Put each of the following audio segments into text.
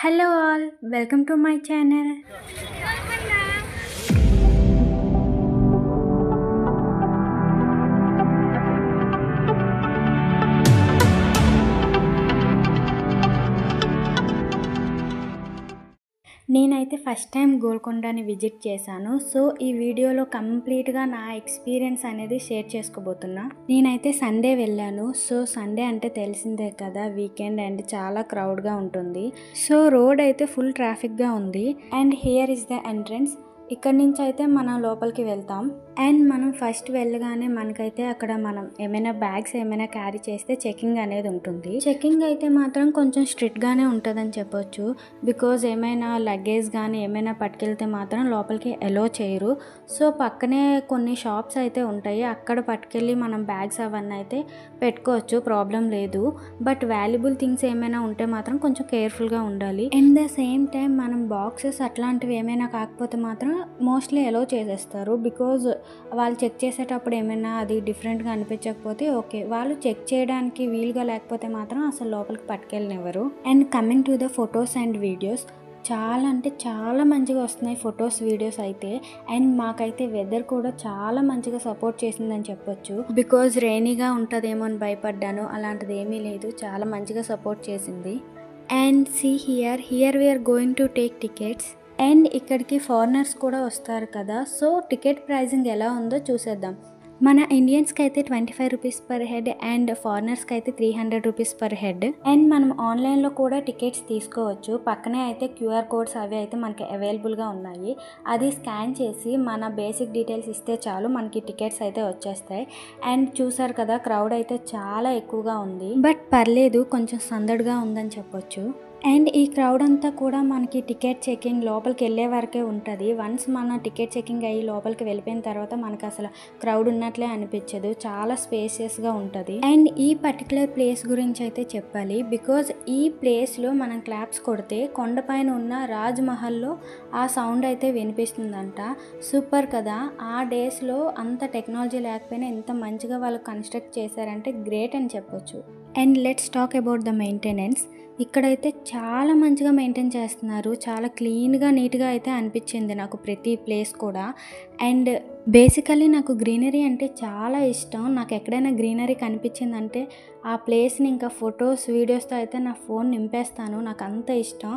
Hello all, welcome to my channel. నేనైతే first time గోల్కొండని visit చేశాను. So ఈ వీడియోలో కంప్లీట్గా నా ఎక్స్పీరియన్స్ అనేది షేర్ చేసుకోబోతున్నా. నేనైతే సండే వెళ్ళాను. సో సండే అంటే తెలిసిందే కదా, వీకెండ్ అండ్ చాలా క్రౌడ్గా ఉంటుంది. సో రోడ్ అయితే ఫుల్ ట్రాఫిక్గా ఉంది. And here is the entrance. ఇక్కడ నుంచి అయితే మనం లోపలికి వెళ్తాం. అండ్ మనం ఫస్ట్ వెళ్ళగానే మనకైతే అక్కడ మనం ఏమైనా బ్యాగ్స్ ఏమైనా క్యారీ చేస్తే చెకింగ్ అనేది ఉంటుంది. చెకింగ్ అయితే మాత్రం కొంచెం స్ట్రిక్ట్గానే ఉంటుందని చెప్పొచ్చు. బికాజ్ ఏమైనా లగేజ్ కానీ ఏమైనా పట్టుకెళ్తే మాత్రం లోపలికి అలో చేయరు. సో పక్కనే కొన్ని షాప్స్ అయితే ఉంటాయి, అక్కడ పట్టుకెళ్ళి మనం బ్యాగ్స్ అవన్నీ అయితే పెట్టుకోవచ్చు, ప్రాబ్లం లేదు. బట్ వాల్యుబుల్ థింగ్స్ ఏమైనా ఉంటే మాత్రం కొంచెం కేర్ఫుల్గా ఉండాలి. అండ్ ద సేమ్ టైం మనం బాక్సెస్ అట్లాంటివి ఏమైనా కాకపోతే మాత్రం మోస్ట్లీ అలో చేసేస్తారు. బికాజ్ వాళ్ళు చెక్ చేసేటప్పుడు ఏమైనా అది డిఫరెంట్గా అనిపించకపోతే ఓకే, వాళ్ళు చెక్ చేయడానికి వీలుగా లేకపోతే మాత్రం అసలు లోపలికి పట్టుకెళ్ళనివ్వరు. And coming to the photos and videos, చాలా అంటే చాలా మంచిగా వస్తున్నాయి ఫొటోస్ వీడియోస్ అయితే. అండ్ మాకైతే వెదర్ కూడా చాలా మంచిగా సపోర్ట్ చేసిందని చెప్పొచ్చు. బికాజ్ రెయినీగా ఉంటుందేమో అని భయపడ్డాను, అలాంటిది ఏమీ లేదు, చాలా మంచిగా సపోర్ట్ చేసింది. And see here we're going to take tickets. And ఇక్కడికి ఫారినర్స్ కూడా వస్తారు కదా, సో టికెట్ ప్రైజింగ్ ఎలా ఉందో చూసేద్దాం. మన ఇండియన్స్కి అయితే 25 రూపీస్ పర్ హెడ్ అండ్ ఫారినర్స్కి అయితే 300 రూపీస్ పర్ హెడ్. అండ్ మనం ఆన్లైన్లో కూడా టికెట్స్ తీసుకోవచ్చు. పక్కనే అయితే క్యూఆర్ కోడ్స్ అవి అయితే మనకి అవైలబుల్గా ఉన్నాయి. అది స్కాన్ చేసి మన బేసిక్ డీటెయిల్స్ ఇస్తే చాలు, మనకి టికెట్స్ అయితే వచ్చేస్తాయి. అండ్ చూసారు కదా, క్రౌడ్ అయితే చాలా ఎక్కువగా ఉంది. బట్ పర్లేదు, కొంచెం సందడిగా ఉందని చెప్పొచ్చు. అండ్ ఈ క్రౌడ్ అంతా కూడా మనకి టికెట్ చెకింగ్ లోపలికి వెళ్ళే వరకే ఉంటుంది. వన్స్ మన టికెట్ చెకింగ్ అయ్యి లోపలికి వెళ్ళిపోయిన తర్వాత మనకు అసలు క్రౌడ్ ఉన్నట్లే అనిపించదు, చాలా స్పేసియస్గా ఉంటుంది. అండ్ ఈ పర్టికులర్ ప్లేస్ గురించి అయితే చెప్పాలి. బికాజ్ ఈ ప్లేస్లో మనం క్లాప్స్ కొడితే కొండపైన ఉన్న రాజ్ మహల్లో ఆ సౌండ్ అయితే వినిపిస్తుందంట. సూపర్ కదా, ఆ డేస్లో అంత టెక్నాలజీ లేకపోయినా ఎంత మంచిగా వాళ్ళు కన్స్ట్రక్ట్ చేశారంటే గ్రేట్ అని చెప్పొచ్చు. And let's talk about the maintenance. ఇక్కడైతే చాలా మంచిగా మెయింటైన్ చేస్తున్నారు, చాలా క్లీన్గా నీట్గా అయితే అనిపించింది నాకు ప్రతి ప్లేస్ కూడా. అండ్ బేసికలీ నాకు గ్రీనరీ అంటే చాలా ఇష్టం. నాకు ఎక్కడైనా గ్రీనరీ కనిపించిందంటే ఆ ప్లేస్ని ఇంకా ఫొటోస్ వీడియోస్తో అయితే నా ఫోన్ నింపేస్తాను, నాకు అంత ఇష్టం.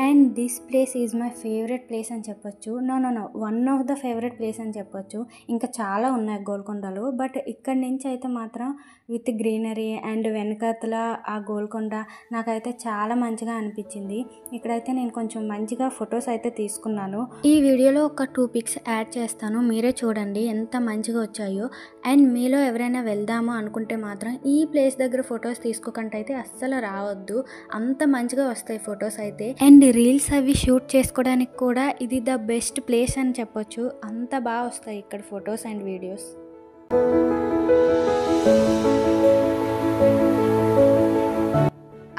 And this place is my favourite place అని చెప్పొచ్చు. No one of the favourite place అని చెప్పొచ్చు. ఇంకా చాలా ఉన్నాయి గోల్కొండలో, బట్ ఇక్కడి నుంచి అయితే మాత్రం విత్ గ్రీనరీ అండ్ వెనకతల ఆ గోల్కొండ నాకైతే చాలా మంచిగా అనిపించింది. ఇక్కడైతే నేను కొంచెం మంచిగా ఫొటోస్ అయితే తీసుకున్నాను. ఈ వీడియోలో ఒక 2 పిక్స్ యాడ్ చేస్తాను, మీరే చూడండి ఎంత మంచిగా వచ్చాయో. అండ్ మీలో ఎవరైనా వెళ్దాము అనుకుంటే మాత్రం ఈ ప్లేస్ దగ్గర ఫొటోస్ తీసుకోకుండా అయితే అస్సలు రావద్దు, అంత మంచిగా వస్తాయి ఫొటోస్ అయితే. అండ్ రీల్స్ అవి షూట్ చేసుకోవడానికి కూడా ఇది ద బెస్ట్ ప్లేస్ అని చెప్పొచ్చు, అంత బాగా వస్తాయి ఇక్కడ ఫొటోస్ అండ్ వీడియోస్.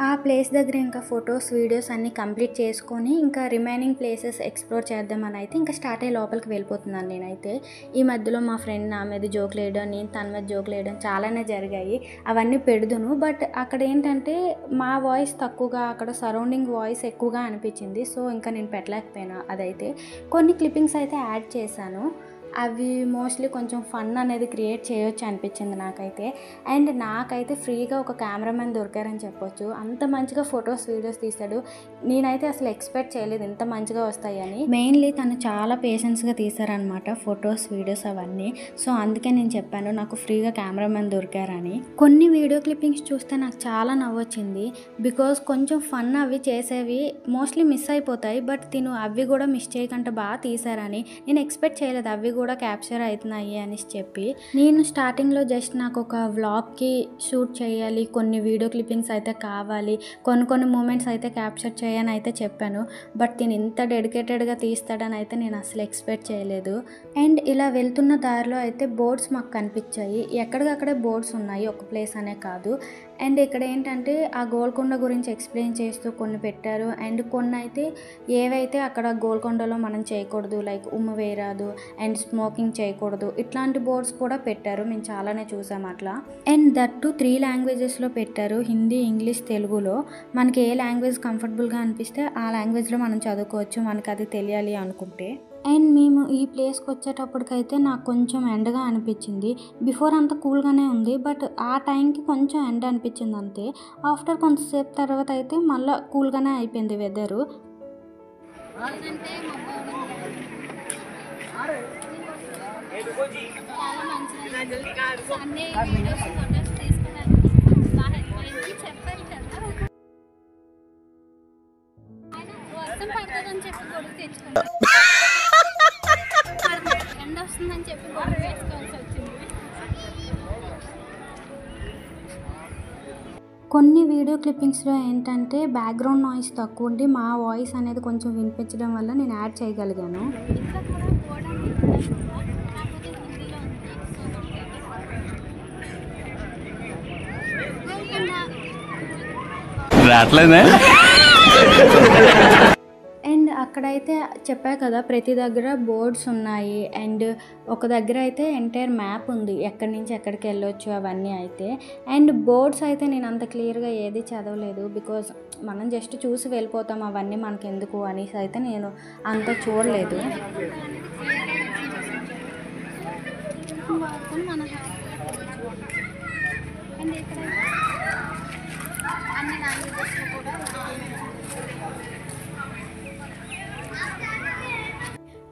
ఆ ప్లేస్ దగ్గర ఇంకా ఫొటోస్ వీడియోస్ అన్నీ కంప్లీట్ చేసుకొని ఇంకా రిమైనింగ్ ప్లేసెస్ ఎక్స్ప్లోర్ చేద్దామని అయితే ఇంకా స్టార్ట్ అయ్యి లోపలికి వెళ్ళిపోతున్నాను నేనైతే. ఈ మధ్యలో మా ఫ్రెండ్ నా మీద జోకులు వేయడం, నేను తన మీద జోకులు వేయడం చాలానే జరిగాయి, అవన్నీ పెడుదును. బట్ అక్కడ ఏంటంటే మా వాయిస్ తక్కువగా, అక్కడ సరౌండింగ్ వాయిస్ ఎక్కువగా అనిపించింది. సో ఇంకా నేను పెట్టలేకపోయినా. అదైతే కొన్ని క్లిప్పింగ్స్ అయితే యాడ్ చేశాను, అవి మోస్ట్లీ కొంచెం ఫన్ అనేది క్రియేట్ చేయొచ్చు అనిపించింది నాకైతే. అండ్ నాకైతే ఫ్రీగా ఒక కెమెరామెన్ దొరికారని చెప్పొచ్చు, అంత మంచిగా ఫొటోస్ వీడియోస్ తీశాడు. నేనైతే అసలు ఎక్స్పెక్ట్ చేయలేదు ఇంత మంచిగా వస్తాయని. మెయిన్లీ తను చాలా పేషెన్స్గా తీశారనమాట ఫొటోస్ వీడియోస్ అవన్నీ. సో అందుకే నేను చెప్పాను నాకు ఫ్రీగా కెమెరామెన్ దొరికారని. కొన్ని వీడియో క్లిప్పింగ్స్ చూస్తే నాకు చాలా నవ్వొచ్చింది. బికాజ్ కొంచెం ఫన్ అవి చేసేవి మోస్ట్లీ మిస్ అయిపోతాయి, బట్ తిను అవి కూడా మిస్ చేయకుండా బాగా తీశారని. నేను ఎక్స్పెక్ట్ చేయలేదు అవి కూడా క్యాప్చర్ అవుతున్నాయి అని చెప్పి. నేను స్టార్టింగ్లో జస్ట్ నాకు ఒక వ్లాగ్కి షూట్ చేయాలి, కొన్ని వీడియో క్లిప్పింగ్స్ అయితే కావాలి, కొన్ని మూమెంట్స్ అయితే క్యాప్చర్ చేయని అయితే చెప్పాను. బట్ నేను ఇంత డెడికేటెడ్గా తీస్తాడని అయితే నేను అసలు ఎక్స్పెక్ట్ చేయలేదు. అండ్ ఇలా వెళ్తున్న దారిలో అయితే బోర్డ్స్ మాకు కనిపించాయి, ఎక్కడికక్కడే బోర్డ్స్ ఉన్నాయి, ఒక ప్లేస్ అనే కాదు. అండ్ ఇక్కడ ఏంటంటే ఆ గోల్కొండ గురించి ఎక్స్ప్లెయిన్ చేస్తూ కొన్ని పెట్టారు. అండ్ కొన్ని అయితే ఏవైతే అక్కడ గోల్కొండలో మనం చేయకూడదు, లైక్ ఉమ్ము వేయరాదు అండ్ స్మోకింగ్ చేయకూడదు, ఇట్లాంటి బోర్డ్స్ కూడా పెట్టారు. మేము చాలానే చూసాం అట్లా. అండ్ దట్టు 3 లాంగ్వేజెస్లో పెట్టారు, హిందీ, ఇంగ్లీష్, తెలుగులో. మనకి ఏ లాంగ్వేజ్ కంఫర్టబుల్గా అనిపిస్తే ఆ లాంగ్వేజ్లో మనం చదువుకోవచ్చు, మనకు అది తెలియాలి అనుకుంటే. అండ్ మేము ఈ ప్లేస్కి వచ్చేటప్పటికైతే నాకు కొంచెం ఎండగా అనిపించింది. బిఫోర్ అంతా కూల్గానే ఉంది, బట్ ఆ టైంకి కొంచెం ఎండ అనిపించింది అంతే. ఆఫ్టర్ కొంతసేపు తర్వాత అయితే మళ్ళీ కూల్గానే అయిపోయింది వెదరు. కొన్ని వీడియో క్లిప్పింగ్స్లో ఏంటంటే బ్యాక్గ్రౌండ్ నాయిస్ తక్కువ ఉండి మా వాయిస్ అనేది కొంచెం వినిపించడం వల్ల నేను యాడ్ చేయగలిగాను. అండ్ అక్కడైతే చెప్పా కదా ప్రతి దగ్గర బోర్డ్స్ ఉన్నాయి. అండ్ ఒక దగ్గర అయితే ఎంటైర్ మ్యాప్ ఉంది, ఎక్కడి నుంచి ఎక్కడికి వెళ్ళొచ్చు అవన్నీ అయితే. అండ్ బోర్డ్స్ అయితే నేను అంత క్లియర్గా ఏది చదవలేదు, బికాజ్ మనం జస్ట్ చూసి వెళ్ళిపోతాం, అవన్నీ మనకి ఎందుకు అనేసి అయితే నేను అంత చూడలేదు.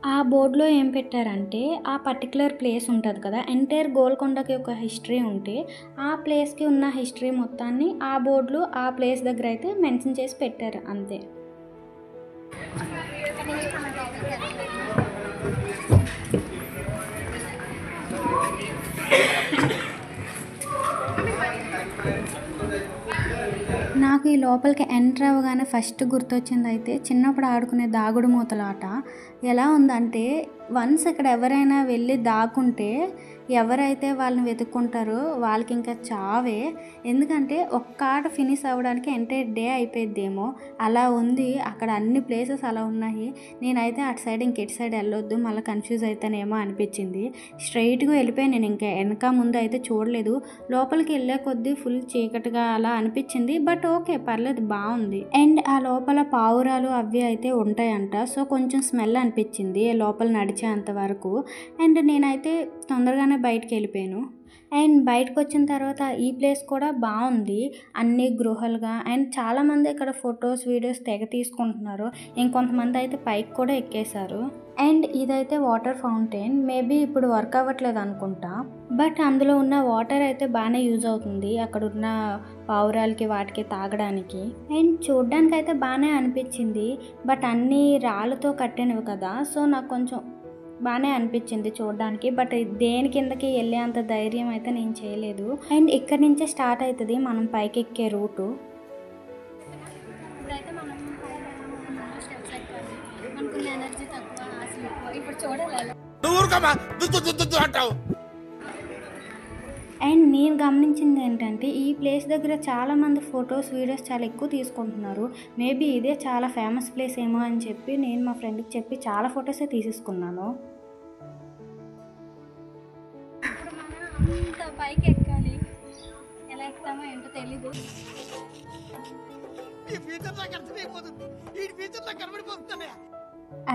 ఆ బోర్డులో ఏం పెట్టారంటే ఆ పర్టికులర్ ప్లేస్ ఉంటుంది కదా, ఎంటైర్ గోల్కొండకి ఒక హిస్టరీ ఉంటే ఆ ప్లేస్కి ఉన్న హిస్టరీ మొత్తాన్ని ఆ బోర్డులో ఆ ప్లేస్ దగ్గర అయితే మెన్షన్ చేసి పెట్టారు అంతే. నాకు ఈ లోపలికి ఎంటర్ అవ్వగానే ఫస్ట్ గుర్తొచ్చింది అయితే చిన్నప్పుడు ఆడుకునే దాగుడు మూతలాట. ఎలా ఉందంటే వన్స్ ఇక్కడ ఎవరైనా వెళ్ళి దాక్కుంటే ఎవరైతే వాళ్ళని వెతుక్కుంటారో వాళ్ళకి ఇంకా చావే. ఎందుకంటే ఒక్క ఆట ఫినిష్ అవ్వడానికి ఎంటైర్ డే అయిపోయిద్దేమో అలా ఉంది. అక్కడ అన్ని ప్లేసెస్ అలా ఉన్నాయి. నేనైతే అటు సైడ్ ఇంక ఇటు సైడ్ వెళ్ళొద్దు, మళ్ళీ కన్ఫ్యూజ్ అవుతానేమో అనిపించింది. స్ట్రైట్గా వెళ్ళిపోయి నేను ఇంకా వెనక ముందు అయితే చూడలేదు. లోపలికి వెళ్ళే కొద్దీ ఫుల్ చీకటిగా అలా అనిపించింది, బట్ ఓకే పర్లేదు బాగుంది. అండ్ ఆ లోపల పావురాలు అవి అయితే ఉంటాయంట, సో కొంచెం స్మెల్ అనిపించింది లోపల నడిచేంత వరకు. అండ్ నేనైతే తొందరగానే బయటకు వెళ్ళిపోయాను. అండ్ బయటకు వచ్చిన తర్వాత ఈ ప్లేస్ కూడా బాగుంది, అన్ని గృహాలుగా. అండ్ చాలామంది ఇక్కడ ఫొటోస్ వీడియోస్ తెగ తీసుకుంటున్నారు, ఇంకొంతమంది అయితే పైకి కూడా ఎక్కేశారు. అండ్ ఇదైతే వాటర్ ఫౌంటైన్, మేబీ ఇప్పుడు వర్క్ అవ్వట్లేదు అనుకుంటా, బట్ అందులో ఉన్న వాటర్ అయితే బాగానే యూజ్ అవుతుంది అక్కడ ఉన్న పావురాలకి వాటికి తాగడానికి. అండ్ చూడ్డానికి అయితే బాగానే అనిపించింది, బట్ అన్నీ రాళ్ళతో కట్టినవి కదా, సో నాకు కొంచెం బాగానే అనిపించింది చూడడానికి, బట్ దేని కిందకి వెళ్ళే అంత ధైర్యం అయితే నేను చేయలేదు. అండ్ ఇక్కడి నుంచే స్టార్ట్ అవుతుంది మనం పైకి ఎక్కే రూటు. అండ్ నేను గమనించింది ఏంటంటే ఈ ప్లేస్ దగ్గర చాలామంది ఫొటోస్ వీడియోస్ చాలా ఎక్కువ తీసుకుంటున్నారు. మేబీ ఇదే చాలా ఫేమస్ ప్లేస్ ఏమో అని చెప్పి నేను మా ఫ్రెండ్కి చెప్పి చాలా ఫొటోసే తీసేసుకున్నాను. పైకి ఎక్కాలి, ఎలా ఎక్కుతామో ఏంటో తెలీదు.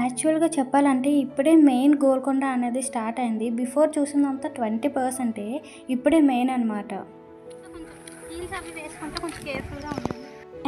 యాక్చువల్గా చెప్పాలంటే ఇప్పుడే మెయిన్ గోల్కొండ అనేది స్టార్ట్ అయింది. బిఫోర్ చూసిందంతా 20%, ఇప్పుడే మెయిన్ అనమాట.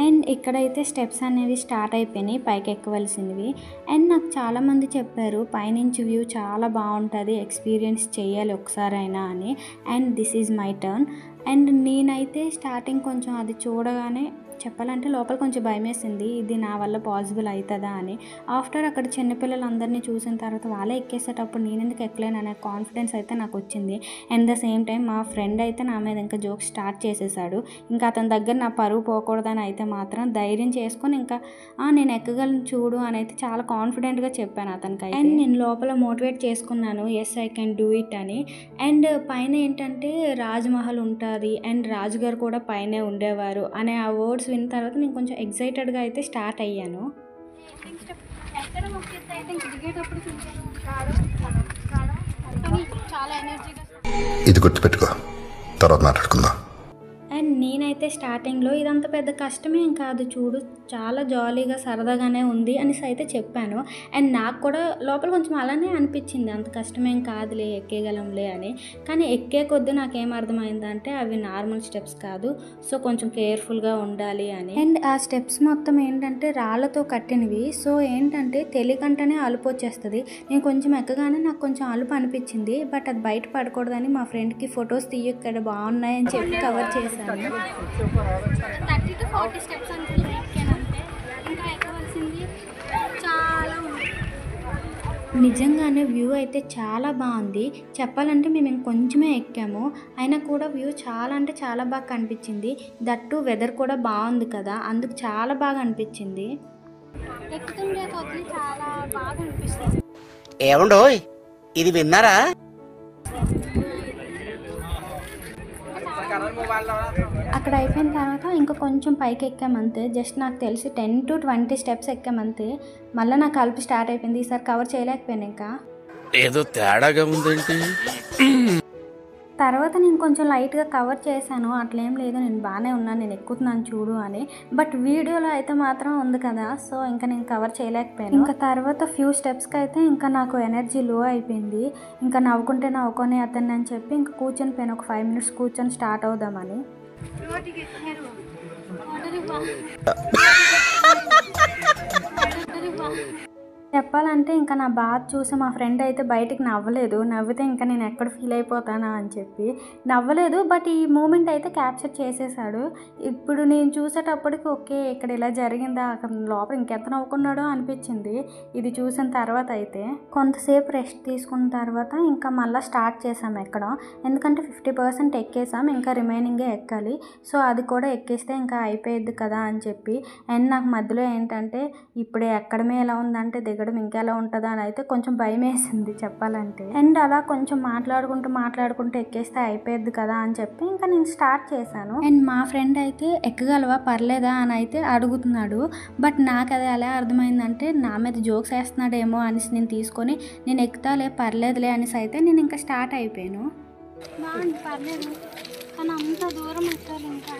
అండ్ ఇక్కడైతే స్టెప్స్ అనేవి స్టార్ట్ అయిపోయినాయి పైకి ఎక్కవలసినవి. అండ్ నాకు చాలామంది చెప్పారు పైనుంచి వ్యూ చాలా బాగుంటుంది, ఎక్స్పీరియన్స్ చేయాలి ఒకసారైనా అని. And this is my turn. And నేనైతే స్టార్టింగ్ కొంచెం అది చూడగానే చెప్పాలంటే లోపల కొంచెం భయమేసింది, ఇది నా వల్ల పాసిబుల్ అవుతుందా అని. ఆఫ్టర్ అక్కడ చిన్నపిల్లలందరినీ చూసిన తర్వాత వాళ్ళే ఎక్కేసేటప్పుడు నేను ఎందుకు ఎక్కలేను అనే కాన్ఫిడెన్స్ అయితే నాకు వచ్చింది. అండ్ ద సేమ్ టైం మా ఫ్రెండ్ అయితే నా మీద ఇంకా జోక్ స్టార్ట్ చేసేసాడు. ఇంకా అతని దగ్గర నా పరువు పోకూడదని అయితే మాత్రం ధైర్యం చేసుకొని ఇంకా నేను ఎక్కగలను చూడు అని అయితే చాలా కాన్ఫిడెంట్గా చెప్పాను అతనికి. అండ్ నేను లోపల మోటివేట్ చేసుకున్నాను, yes I can do it అని. అండ్ పైన ఏంటంటే రాజ్మహల్ ఉంటుంది అండ్ రాజుగారు కూడా పైనే ఉండేవారు అనే ఆ వర్డ్స్ విన్న తర్వాత నేను కొంచెం ఎక్సైటెడ్గా అయితే స్టార్ట్ అయ్యాను. ఇది గుర్తుపెట్టుకో, తర్వాత మాట్లాడుకుందాం. అండ్ నేనైతే స్టార్టింగ్లో ఇదంత పెద్ద కష్టమేం కాదు చూడు, చాలా జాలీగా సరదాగానే ఉంది అనేసి అయితే చెప్పాను. అండ్ నాకు కూడా లోపల కొంచెం అలానే అనిపించింది, అంత కష్టమేం కాదులే ఎక్కేయగలంలే అని. కానీ ఎక్కే కొద్దీ నాకేం అర్థమైందంటే అవి నార్మల్ స్టెప్స్ కాదు, సో కొంచెం కేర్ఫుల్గా ఉండాలి అని. అండ్ ఆ స్టెప్స్ మొత్తం ఏంటంటే రాళ్ళతో కట్టినవి, సో ఏంటంటే తెలియకంటనే అలుపు వచ్చేస్తుంది. నేను కొంచెం ఎక్కగానే నాకు కొంచెం అలుపు అనిపించింది, బట్ అది బయట పడకూడదని మా ఫ్రెండ్కి ఫొటోస్ ఇక్కడ బాగున్నాయని చెప్పి కవర్ చేశాను. 30 to 40 స్టెప్స్ అనుకుంటే ఎక్కానంటే ఇంకా ఎక్కవలసింది చాలా ఉంది. నిజంగానే వ్యూ అయితే చాలా బాగుంది. చెప్పాలంటే మేము ఇంకొంచెమే ఎక్కాము, అయినా కూడా వ్యూ చాలా అంటే చాలా బాగా కనిపించింది. దట్టు వెదర్ కూడా బాగుంది కదా, అందుకు చాలా బాగా అనిపించింది. ఎక్కుతుండే కొద్ది చాలా బాగా అనిపిస్తుంది. ఏమండోయ్ ఇది విన్నారా? అక్కడ అయిపోయిన తర్వాత ఇంకా కొంచెం పైకి ఎక్కామంతే, జస్ట్ నాకు తెలిసి 10 to 20 స్టెప్స్ ఎక్కామంతే. మళ్ళీ నాకు కలుపు స్టార్ట్ అయిపోయింది, ఈసారి కవర్ చేయలేకపోయాను. ఇంకా ఏదో తేడాగా ఉందేంటి. తర్వాత నేను కొంచెం లైట్గా కవర్ చేశాను, అట్లేం లేదు నేను బాగానే ఉన్నాను, నేను ఎక్కుతున్నాను చూడు అని. బట్ వీడియోలో అయితే మాత్రం ఉంది కదా, సో ఇంకా నేను కవర్ చేయలేకపోయాను. ఇంకా తర్వాత ఫ్యూ స్టెప్స్కి అయితే ఇంకా నాకు ఎనర్జీ లో అయిపోయింది. ఇంకా నవ్వుకొని అతన్ని అని చెప్పి ఇంకా కూర్చొని పోయాను, ఒక 5 minutes కూర్చొని స్టార్ట్ అవుదామని. చెప్పాలంటే ఇంకా నా బాధ చూసి మా ఫ్రెండ్ అయితే బయటికి నవ్వలేదు, నవ్వితే ఇంకా నేను ఎక్కడ ఫీల్ అయిపోతానా అని చెప్పి నవ్వలేదు. బట్ ఈ మూమెంట్ అయితే క్యాప్చర్ చేసేసాడు. ఇప్పుడు నేను చూసేటప్పటికి ఓకే ఇక్కడ ఇలా జరిగిందా, అక్కడ లోపల ఇంకెంత నవ్వుకున్నాడో అనిపించింది. ఇది చూసిన తర్వాత అయితే కొంతసేపు రెస్ట్ తీసుకున్న తర్వాత ఇంకా మళ్ళీ స్టార్ట్ చేసాం ఎక్కడం. ఎందుకంటే 50% ఎక్కేసాం, ఇంకా రిమైనింగే ఎక్కాలి. సో అది కూడా ఎక్కేస్తే ఇంకా అయిపోయేది కదా అని చెప్పి. అండ్ నాకు మధ్యలో ఏంటంటే ఇప్పుడే ఎక్కడమే ఎలా ఉందంటే దిగడం ఇంకెలా ఉంటుందా అని అయితే కొంచెం భయం వేసింది చెప్పాలంటే. అండ్ అలా కొంచెం మాట్లాడుకుంటూ ఎక్కేస్తే అయిపోయేది కదా అని చెప్పి ఇంకా నేను స్టార్ట్ చేశాను. అండ్ మా ఫ్రెండ్ అయితే ఎక్కగలవా పర్లేదా అని అయితే అడుగుతున్నాడు. బట్ నాకు అది ఎలా అర్థమైందంటే నా మీద జోక్స్ వేస్తున్నాడేమో అనేసి నేను తీసుకొని నేను ఎక్కుతాలే పర్లేదులే అనేసి అయితే నేను ఇంకా స్టార్ట్ అయిపోయాను. బాగుంది, పర్లేదు, కానీ అంత దూరం ఎక్కాలి ఇంకా.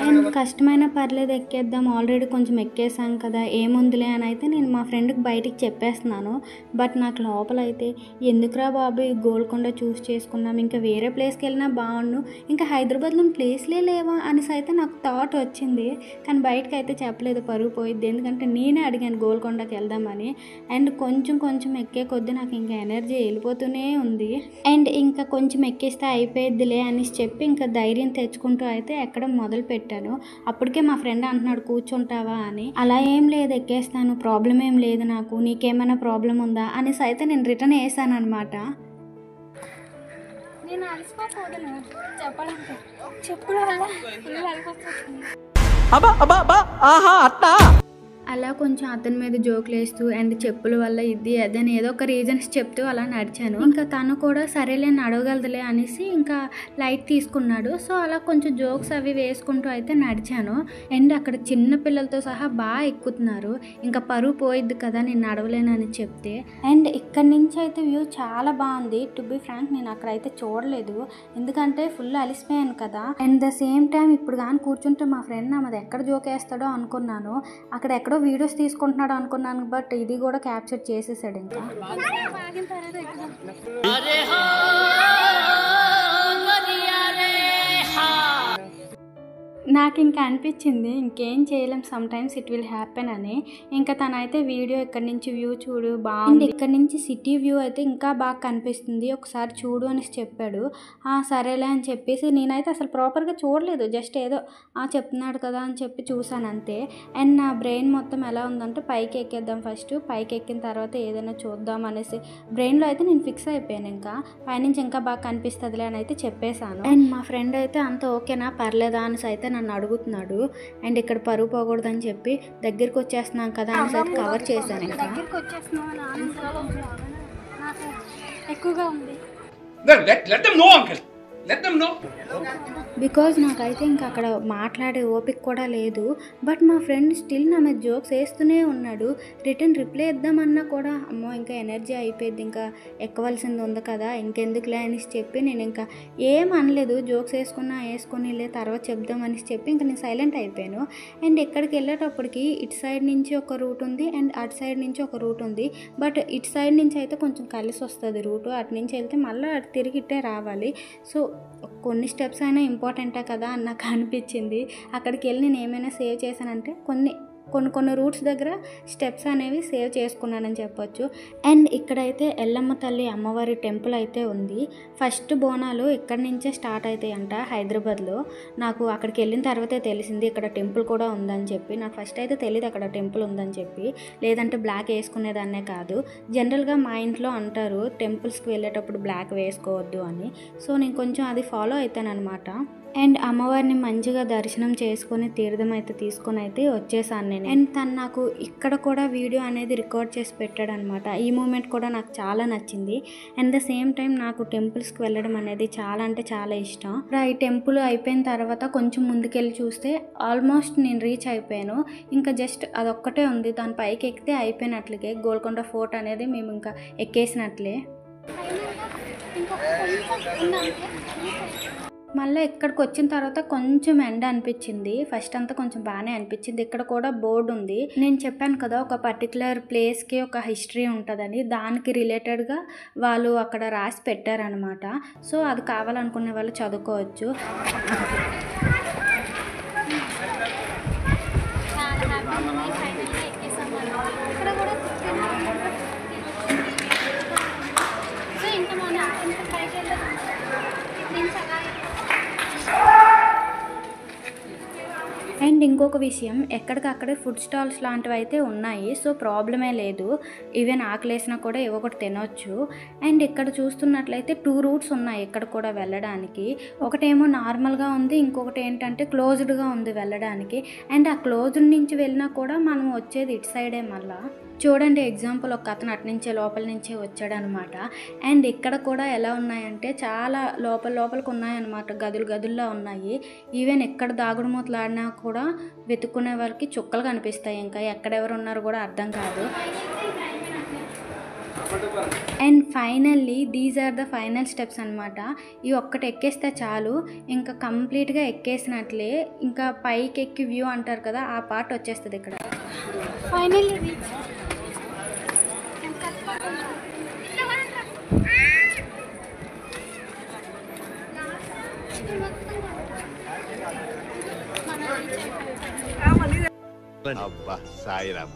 అండ్ కష్టమైనా పర్లేదు ఎక్కేద్దాం, ఆల్రెడీ కొంచెం ఎక్కేసాం కదా ఏముందిలే అని అయితే నేను మా ఫ్రెండ్కి బయటికి చెప్పేస్తున్నాను. బట్ నాకు లోపల అయితే ఎందుకురా బాబు ఈ గోల్కొండ చూస్ చేసుకున్నాం, ఇంకా వేరే ప్లేస్కి వెళ్ళినా బాగుండు, ఇంకా హైదరాబాద్లో ప్లేస్లే లేవా అనేసి అయితే నాకు థాట్ వచ్చింది. కానీ బయటకు అయితే చెప్పలేదు, పరుగు పోయిద్ది. ఎందుకంటే నేనే అడిగాను గోల్కొండకి వెళ్దామని. అండ్ కొంచెం ఎక్కే కొద్దీ నాకు ఇంకా ఎనర్జీ వెళ్ళిపోతూనే ఉంది. అండ్ ఇంకా కొంచెం ఎక్కేస్తే అయిపోయిద్దిలే అనేసి చెప్పి ఇంకా ధైర్యం తెచ్చుకుంటూ అయితే ఎక్కడం మొదలు పెట్టాను. అప్పటికే మా ఫ్రెండ్ అంటున్నాడు కూర్చుంటావా అని. అలా ఏం లేదు ఎక్కేస్తాను, ప్రాబ్లం ఏం లేదు నాకు, నీకేమైనా ప్రాబ్లం ఉందా అనేసి అయితే నేను రిటర్న్ వేసాను అనమాట. నేను అలసిపోకూడదు చెప్పాలంటే, చెప్పుడు వల్ల ఫుల్ అలసిపోతుంది. అలా కొంచెం అతని మీద జోకులు వేస్తూ అండ్ చెప్పుల వల్ల ఇది అదని ఏదో ఒక రీజన్స్ చెప్తూ అలా నడిచాను. ఇంకా తను కూడా సరేలే నడవగలదులే అనేసి ఇంకా లైట్ తీసుకున్నాడు. సో అలా కొంచెం జోక్స్ అవి వేసుకుంటూ అయితే నడిచాను. అండ్ అక్కడ చిన్న పిల్లలతో సహా బాగా ఎక్కుతున్నారు. ఇంకా పరువు పోయిద్ది కదా నేను నడవలేనని చెప్తే. అండ్ ఇక్కడ నుంచి అయితే వ్యూ చాలా బాగుంది. టు బి ఫ్రాంక్ నేను అక్కడైతే చూడలేదు, ఎందుకంటే ఫుల్ అలిసిపోయాను కదా. అండ్ ద సేమ్ టైం ఇప్పుడు కానీ కూర్చుంటే మా ఫ్రెండ్ నామది ఎక్కడ జోక్ వేస్తాడో అనుకున్నాను, అక్కడ ఎక్కడో వీడియోస్ తీసుకుంటున్నాడు అనుకున్నాను. బట్ ఇది కూడా క్యాప్చర్ చేసేసాడు. ఇంకా నాకు ఇంకా అనిపించింది ఇంకేం చేయలేం, some times it will happen అని. ఇంకా తనైతే వీడియో ఇక్కడ నుంచి వ్యూ చూడు బాగుంది, ఇక్కడ నుంచి సిటీ వ్యూ అయితే ఇంకా బాగా కనిపిస్తుంది, ఒకసారి చూడు అని చెప్పాడు. సరేలే అని చెప్పేసి నేనైతే అసలు ప్రాపర్గా చూడలేదు, జస్ట్ ఏదో చెప్తున్నాడు కదా అని చెప్పి చూసాను అంతే. అండ్ నా బ్రెయిన్ మొత్తం ఎలా ఉందంటే పైకి ఎక్కేద్దాం ఫస్ట్, పైకి ఎక్కిన తర్వాత ఏదైనా చూద్దాం అనేసి బ్రెయిన్లో అయితే నేను ఫిక్స్ అయిపోయాను. ఇంకా పైనుంచి ఇంకా బాగా కనిపిస్తుందిలే అని అయితే చెప్పేశాను. అండ్ మా ఫ్రెండ్ అయితే అంత ఓకేనా పర్లేదా అనేసి అయితే నన్ను అడుగుతున్నాడు. అండ్ ఇక్కడ పరుగు పోకూడదని చెప్పి దగ్గరికి వచ్చేస్తున్నాం కదా అనేసి అయితే కవర్ చేశాను. ఇంకా దగ్గరికి వచ్చేస్తున్నావు నాకు ఎక్కువగా ఉంది. Let them know, uncle. Let them know. Because నాకైతే ఇంకా అక్కడ మాట్లాడే ఓపిక కూడా లేదు. బట్ మా ఫ్రెండ్ స్టిల్ నా మీద జోక్స్ వేస్తూనే ఉన్నాడు. రిటర్న్ రిప్లై ఇద్దామన్నా కూడా అమ్మో ఇంకా ఎనర్జీ అయిపోయింది, ఇంకా ఎక్కవలసింది ఉంది కదా ఇంకెందుకులే అనేసి చెప్పి నేను ఇంకా ఏం అనలేదు. జోక్స్ వేసుకుని తర్వాత చెప్దామని చెప్పి ఇంకా నేను సైలెంట్ అయిపోయాను. అండ్ ఇక్కడికి వెళ్ళేటప్పటికి ఇటు సైడ్ నుంచి ఒక రూట్ ఉంది అండ్ అటు సైడ్ నుంచి ఒక రూట్ ఉంది. బట్ ఇటు సైడ్ నుంచి అయితే కొంచెం కలిసి వస్తుంది రూటు, అటు నుంచి వెళ్తే మళ్ళీ అటు తిరిగి ఇట్టే రావాలి. సో కొన్ని స్టెప్స్ అయినా ఇంపార్టెంటే కదా అని నాకు అనిపించింది. అక్కడికి వెళ్ళి నేను ఏమైనా సేవ్ చేశానంటే కొన్ని రూట్స్ దగ్గర స్టెప్స్ అనేవి సేవ్ చేసుకున్నానని చెప్పొచ్చు. అండ్ ఇక్కడైతే ఎల్లమ్మ తల్లి అమ్మవారి టెంపుల్ అయితే ఉంది. ఫస్ట్ బోనాలు ఇక్కడి నుంచే స్టార్ట్ అవుతాయి అంట హైదరాబాద్లో. నాకు అక్కడికి వెళ్ళిన తర్వాతే తెలిసింది ఇక్కడ టెంపుల్ కూడా ఉందని చెప్పి. నాకు ఫస్ట్ అయితే తెలియదు అక్కడ టెంపుల్ ఉందని చెప్పి, లేదంటే బ్లాక్ వేసుకునేదాన్నే కాదు. జనరల్గా మా ఇంట్లో అంటారు టెంపుల్స్కి వెళ్ళేటప్పుడు బ్లాక్ వేసుకోవద్దు అని. సో నేను కొంచెం అది ఫాలో అవుతాను అనమాట. అండ్ అమ్మవారిని మంచిగా దర్శనం చేసుకొని తీర్థం అయితే తీసుకొని అయితే వచ్చేసాను నేను. అండ్ తను నాకు ఇక్కడ కూడా వీడియో అనేది రికార్డ్ చేసి పెట్టాడు అనమాట. ఈ మూమెంట్ కూడా నాకు చాలా నచ్చింది. అండ్ ద సేమ్ టైం నాకు టెంపుల్స్కి వెళ్ళడం అనేది చాలా అంటే చాలా ఇష్టం. ఈ టెంపుల్ అయిపోయిన తర్వాత కొంచెం ముందుకెళ్ళి చూస్తే ఆల్మోస్ట్ నేను రీచ్ అయిపోయాను. ఇంకా జస్ట్ అదొక్కటే ఉంది, దాని పైకి ఎక్కితే అయిపోయినట్లకే గోల్కొండ ఫోర్ట్ అనేది మేము ఇంకా ఎక్కేసినట్లే. మళ్ళీ ఇక్కడికి వచ్చిన తర్వాత కొంచెం ఎండ అనిపించింది. ఫస్ట్ అంతా కొంచెం బాగానే అనిపించింది. ఇక్కడ కూడా బోర్డు ఉంది. నేను చెప్పాను కదా ఒక పర్టికులర్ ప్లేస్కి ఒక హిస్టరీ ఉంటుందని, దానికి రిలేటెడ్గా వాళ్ళు అక్కడ రాసి పెట్టారనమాట. సో అది కావాలనుకునే వాళ్ళు చదువుకోవచ్చు. అండ్ ఇంకొక విషయం, ఎక్కడికక్కడే ఫుడ్ స్టాల్స్ లాంటివి అయితే ఉన్నాయి. సో ప్రాబ్లమే లేదు, ఈవెన్ ఆకలేసినా కూడా ఏవో ఒకటి తినొచ్చు. అండ్ ఇక్కడ చూస్తున్నట్లయితే 2 రూట్స్ ఉన్నాయి ఇక్కడ కూడా వెళ్ళడానికి. ఒకటేమో నార్మల్గా ఉంది, ఇంకొకటి ఏంటంటే క్లోజ్డ్గా ఉంది వెళ్ళడానికి. అండ్ ఆ క్లోజ్డ్ నుంచి వెళ్ళినా కూడా మనం వచ్చేది ఇటు సైడే. మళ్ళీ చూడండి ఎగ్జాంపుల్, ఒక అతను అటు నుంచే లోపల నుంచే వచ్చాడనమాట. అండ్ ఇక్కడ కూడా ఎలా ఉన్నాయంటే చాలా లోపలికి ఉన్నాయన్నమాట, గదుల్లో ఉన్నాయి. ఈవెన్ ఎక్కడ దాగుడు మూతలాడినా కూడా వెతుక్కునే వాళ్ళకి చుక్కలు కనిపిస్తాయి. ఇంకా ఎక్కడెవరు ఉన్నారో కూడా అర్థం కాదు. And finally these are the final steps అనమాట. ఈ ఒక్కటి ఎక్కేస్తే చాలు, ఇంకా కంప్లీట్గా ఎక్కేసినట్లే. ఇంకా పైకి ఎక్కి వ్యూ అంటారు కదా, ఆ పార్ట్ వచ్చేస్తుంది ఇక్కడ. ఫైనల్లీ అబ్బా సాయిరామ్.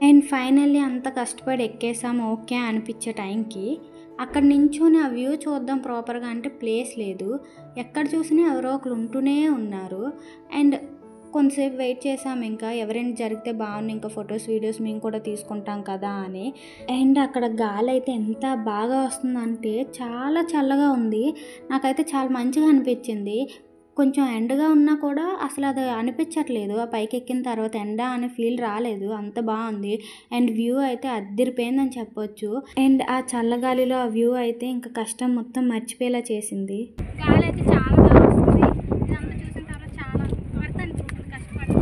అండ్ ఫైనల్లీ అంత కష్టపడి ఎక్కేసాము ఓకే అనిపించే టైంకి అక్కడ నించుని ఆ వ్యూ చూద్దాం ప్రాపర్గా అంటే ప్లేస్ లేదు. ఎక్కడ చూసినా ఎవరో ఒకరు ఉంటూనే ఉన్నారు. అండ్ కొంతసేపు వెయిట్ చేసాము, ఇంకా ఎవరైనా జరిగితే బాగుంది, ఇంకా ఫొటోస్ వీడియోస్ మేము కూడా తీసుకుంటాం కదా అని. అండ్ అక్కడ గాలి అయితే ఎంత బాగా వస్తుందంటే చాలా చల్లగా ఉంది. నాకైతే చాలా మంచిగా అనిపించింది. కొంచెం ఎండగా ఉన్నా కూడా అసలు అది అనిపించట్లేదు. ఆ పైకి ఎక్కిన తర్వాత ఎండ అనే ఫీల్ రాలేదు, అంత బాగుంది. అండ్ వ్యూ అయితే అద్దిరిపోయిందని చెప్పొచ్చు. అండ్ ఆ చల్లగాలిలో ఆ వ్యూ అయితే ఇంకా కష్టం మొత్తం మర్చిపోయేలా చేసింది. గాలి అయితే చాలా బాగా వస్తుంది. ఇదంతా చూసిన తర్వాత చాలా వర్త్ అనిపిస్తుంది కష్టపడి.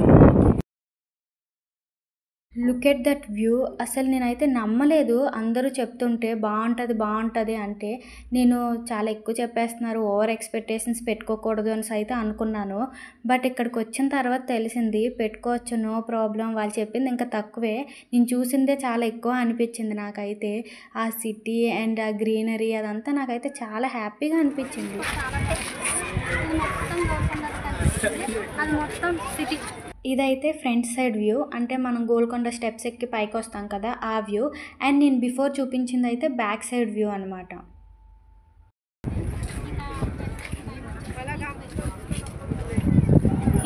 Look at that view. అసలు నేనైతే నమ్మలేదు అందరూ చెప్తుంటే బాగుంటుంది అంటే. నేను చాలా ఎక్కువ చెప్పేస్తున్నారు, ఓవర్ ఎక్స్పెక్టేషన్స్ పెట్టుకోకూడదు అని అయితే అనుకున్నాను. బట్ ఇక్కడికి వచ్చిన తర్వాత తెలిసింది పెట్టుకోవచ్చు, నో ప్రాబ్లం. వాళ్ళు చెప్పింది ఇంకా తక్కువే, నేను చూసిందే చాలా ఎక్కువ అనిపించింది నాకైతే. ఆ సిటీ అండ్ ఆ గ్రీనరీ అదంతా నాకైతే చాలా హ్యాపీగా అనిపించింది. అది మొత్తం సిటీ. ఇదైతే ఫ్రంట్ సైడ్ వ్యూ, అంటే మనం గోల్కొండ స్టెప్స్ ఎక్కి పైకి వస్తాం కదా ఆ వ్యూ. అండ్ నేను బిఫోర్ చూపించింది అయితే బ్యాక్ సైడ్ వ్యూ అనమాట.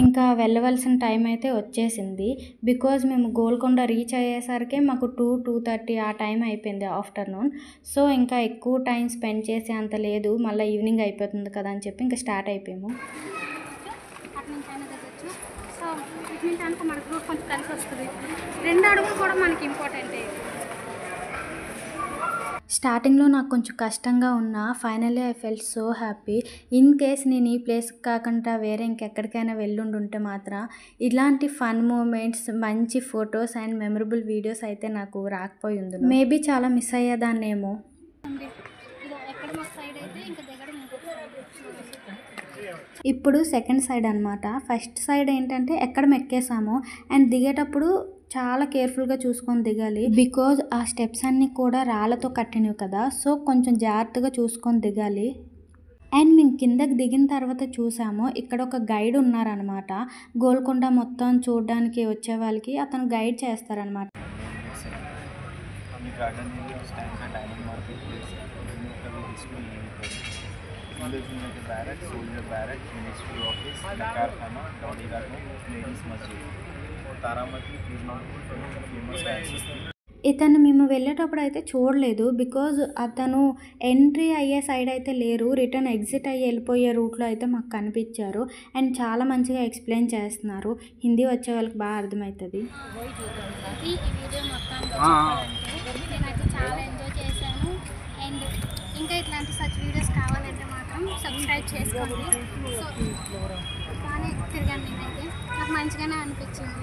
ఇంకా వెళ్ళవలసిన టైం అయితే వచ్చేసింది. బికాజ్ మేము గోల్కొండ రీచ్ అయ్యేసరికి మాకు 2:30 ఆ టైం అయిపోయింది ఆఫ్టర్నూన్. సో ఇంకా ఎక్కువ టైం స్పెండ్ చేసే అంత లేదు, మళ్ళీ ఈవినింగ్ అయిపోతుంది కదా అని చెప్పి ఇంకా స్టార్ట్ అయిపోయాము. సో ఇటు నుంచి అనుకో మన గ్రూప్ కొంచెం కలిసి వస్తుంది. 2 అడుగులు కూడా మనకి ఇంపార్టెంటే. స్టార్టింగ్లో నాకు కొంచెం కష్టంగా ఉన్నా finally I felt so happy. In case నేను ఈ ప్లేస్కి కాకుండా వేరే ఇంకెక్కడికైనా వెళ్ళుంటే మాత్రం ఇలాంటి ఫన్ మూమెంట్స్, మంచి ఫొటోస్ అండ్ మెమరబుల్ వీడియోస్ అయితే నాకు రాకపోయి ఉంది. మేబీ చాలా మిస్ అయ్యేదాన్నేమో. ఎక్కడ మా సైడ్ అయితే ఇంకా దగ్గర ఇంకొక ఇప్పుడు సెకండ్ సైడ్ అనమాట. ఫస్ట్ సైడ్ ఏంటంటే ఎక్కడ ఎక్కేసామో అండ్ దిగేటప్పుడు చాలా కేర్ఫుల్గా చూసుకొని దిగాలి. బికాజ్ ఆ స్టెప్స్ అన్నీ కూడా రాళ్ళతో కట్టినవి కదా, సో కొంచెం జాగ్రత్తగా చూసుకొని దిగాలి. అండ్ మేము కిందకి దిగిన తర్వాత చూసాము ఇక్కడ ఒక గైడ్ ఉన్నారనమాట. గోల్కొండ మొత్తం చూడడానికి వచ్చే వాళ్ళకి అతను గైడ్ చేస్తారనమాట. ఇతను మేము వెళ్ళేటప్పుడు అయితే చూడలేదు, బికాజ్ అతను ఎంట్రీ అయ్యే సైడ్ అయితే లేరు, రిటర్న్ ఎగ్జిట్ అయ్యి వెళ్ళిపోయే రూట్లో అయితే మాకు కనిపించారు. అండ్ చాలా మంచిగా ఎక్స్ప్లెయిన్ చేస్తున్నారు, హిందీ వచ్చే వాళ్ళకి బాగా అర్థమవుతుంది. ఈ వీడియో మొత్తానికి నేనైతే చాలా ఎంజాయ్ చేశాను. అండ్ ఇంకా ఇట్లాంటి సచ్ వీడియోస్ కావాలంటే మాత్రం సబ్స్క్రైబ్ చేసుకోండి. సో బాగానే తిరిగాను నేనైతే, నాకు మంచిగానే అనిపించింది.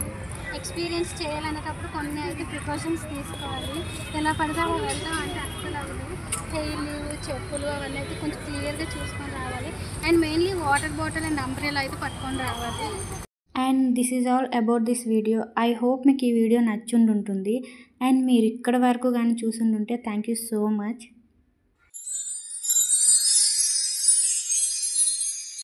ఎక్స్పీరియన్స్ చేయాలనేటప్పుడు కొన్ని అయితే ప్రికాషన్స్ తీసుకోవాలి. ఎలా పడితే అలా వెళ్తాం అంటే అస్సలు అవ్వదు. హెయిర్లు, చెప్పులు అవన్నీ అయితే కొంచెం క్లియర్గా చూసుకొని రావాలి. And mainly water bottle and umbrella అయితే పట్టుకొని రావాలి. And this is all about this video. I hope మీకు ఈ వీడియో నచ్చుంటుంది. అండ్ మీరు ఇక్కడ వరకు కానీ చూసుంటుంటే థ్యాంక్ యూ సో మచ్.